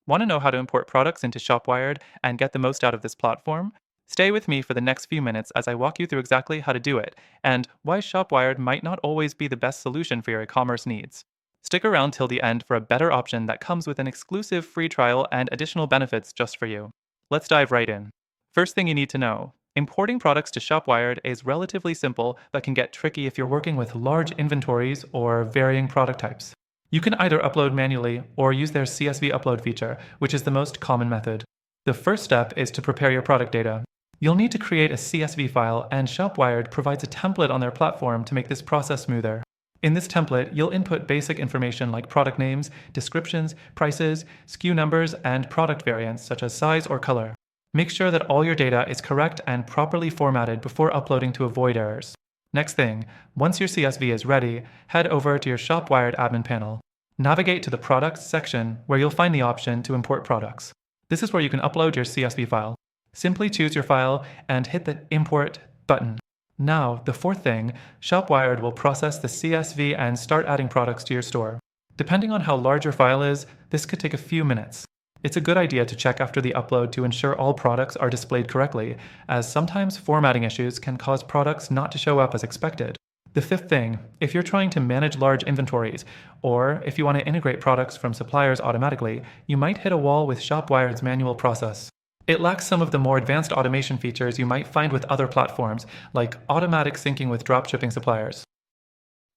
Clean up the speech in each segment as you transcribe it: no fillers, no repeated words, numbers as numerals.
Want to know how to import products into ShopWired and get the most out of this platform? Stay with me for the next few minutes as I walk you through exactly how to do it and why ShopWired might not always be the best solution for your e-commerce needs. Stick around till the end for a better option that comes with an exclusive free trial and additional benefits just for you. Let's dive right in. First thing you need to know. Importing products to ShopWired is relatively simple but can get tricky if you're working with large inventories or varying product types. You can either upload manually or use their CSV upload feature, which is the most common method. The first step is to prepare your product data. You'll need to create a CSV file, and ShopWired provides a template on their platform to make this process smoother. In this template, you'll input basic information like product names, descriptions, prices, SKU numbers, and product variants such as size or color. Make sure that all your data is correct and properly formatted before uploading to avoid errors. Next thing, once your CSV is ready, head over to your ShopWired admin panel. Navigate to the Products section where you'll find the option to import products. This is where you can upload your CSV file. Simply choose your file and hit the Import button. Now, the fourth thing, ShopWired will process the CSV and start adding products to your store. Depending on how large your file is, this could take a few minutes. It's a good idea to check after the upload to ensure all products are displayed correctly, as sometimes formatting issues can cause products not to show up as expected. The fifth thing, if you're trying to manage large inventories, or if you want to integrate products from suppliers automatically, you might hit a wall with ShopWired's manual process. It lacks some of the more advanced automation features you might find with other platforms, like automatic syncing with dropshipping suppliers.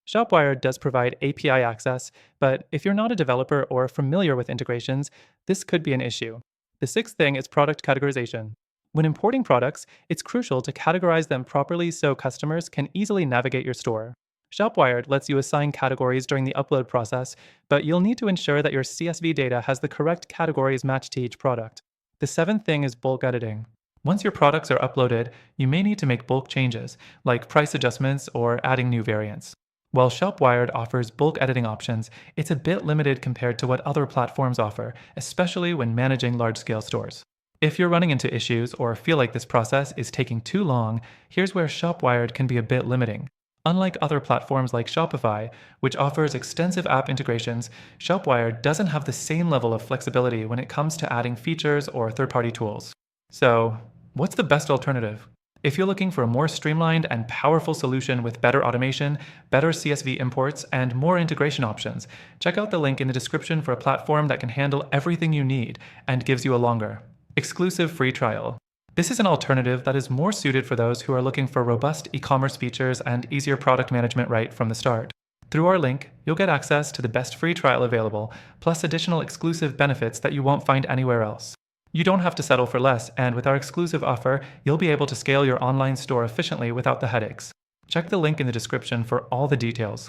ShopWired does provide API access, but if you're not a developer or familiar with integrations, this could be an issue. The sixth thing is product categorization. When importing products, it's crucial to categorize them properly so customers can easily navigate your store. ShopWired lets you assign categories during the upload process, but you'll need to ensure that your CSV data has the correct categories matched to each product. The seventh thing is bulk editing. Once your products are uploaded, you may need to make bulk changes, like price adjustments or adding new variants. While ShopWired offers bulk editing options, it's a bit limited compared to what other platforms offer, especially when managing large-scale stores. If you're running into issues or feel like this process is taking too long, here's where ShopWired can be a bit limiting. Unlike other platforms like Shopify, which offers extensive app integrations, ShopWired doesn't have the same level of flexibility when it comes to adding features or third-party tools. So, what's the best alternative? If you're looking for a more streamlined and powerful solution with better automation, better CSV imports, and more integration options, check out the link in the description for a platform that can handle everything you need and gives you a longer, exclusive free trial. This is an alternative that is more suited for those who are looking for robust e-commerce features and easier product management right from the start. Through our link, you'll get access to the best free trial available, plus additional exclusive benefits that you won't find anywhere else. You don't have to settle for less, and with our exclusive offer, you'll be able to scale your online store efficiently without the headaches. Check the link in the description for all the details.